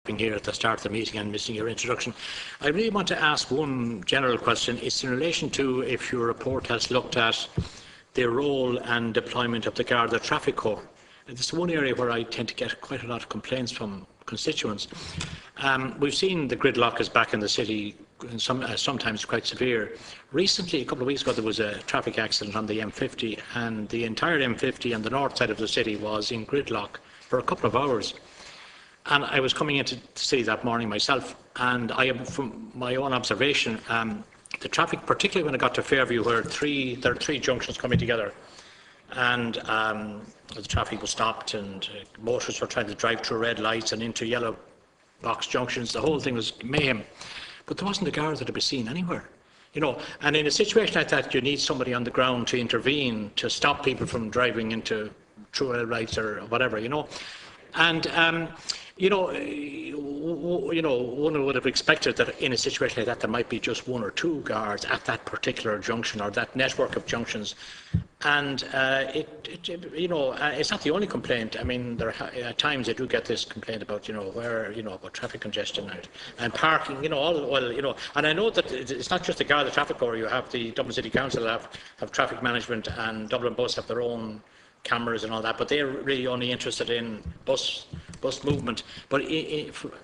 being here at the start of the meeting and missing your introduction. I really want to ask one general question. It's in relation to if your report has looked at the role and deployment of the Garda Traffic Corps. This is one area where I tend to get quite a lot of complaints from constituents. We've seen the gridlock is back in the city, and sometimes quite severe. Recently, a couple of weeks ago, there was a traffic accident on the M50, and the entire M50 on the north side of the city was in gridlock for a couple of hours. And I was coming into the city that morning myself, and I have, from my own observation, the traffic, particularly when I got to Fairview, where there are three junctions coming together, and the traffic was stopped, and motorists were trying to drive through red lights and into yellow box junctions. The whole thing was mayhem. But there wasn't a Garda to be seen anywhere. You know, and in a situation like that, you need somebody on the ground to intervene, to stop people from driving into through red lights or whatever, you know. And one would have expected that in a situation like that there might be just one or two guards at that particular junction or that network of junctions. And it's not the only complaint. I mean, at times I do get this complaint about about traffic congestion and parking. And I know that it's not just the Garda Traffic Corps. You have the Dublin City Council have traffic management, and Dublin Bus have their own cameras and all that, but they're really only interested in bus movement. But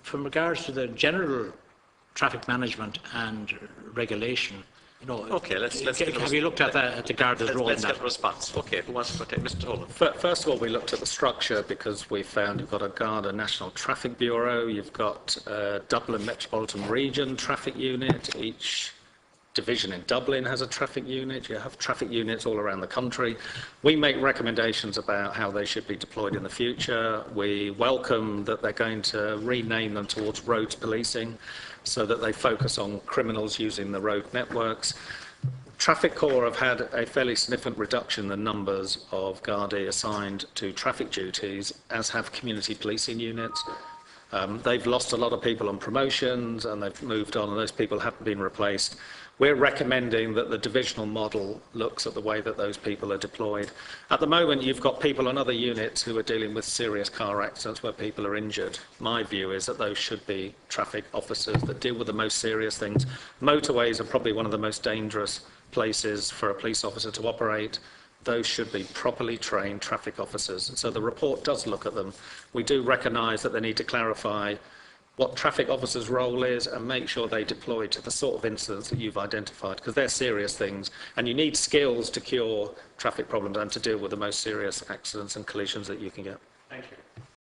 from regards to the general traffic management and regulation, okay, let's have you looked at the Garda's role in that? Let's get a response. Okay, who wants to take? Mr. Tolan. First of all, we looked at the structure because we found you've got a Garda National Traffic Bureau, you've got Dublin Metropolitan Region Traffic Unit, each division in Dublin has a traffic unit, you have traffic units all around the country. We make recommendations about how they should be deployed in the future. We welcome that they're going to rename them towards roads policing so that they focus on criminals using the road networks. Traffic Corps have had a fairly significant reduction in the numbers of Gardaí assigned to traffic duties, as have community policing units. They've lost a lot of people on promotions and they've moved on, and those people haven't been replaced. We're recommending that the divisional model looks at the way that those people are deployed. At the moment, you've got people on other units who are dealing with serious car accidents where people are injured. My view is that those should be traffic officers that deal with the most serious things. Motorways are probably one of the most dangerous places for a police officer to operate. Those should be properly trained traffic officers. So the report does look at them. We do recognise that they need to clarify what traffic officers' role is and make sure they deploy to the sort of incidents that you've identified, because they're serious things, and you need skills to cure traffic problems and to deal with the most serious accidents and collisions that you can get. Thank you.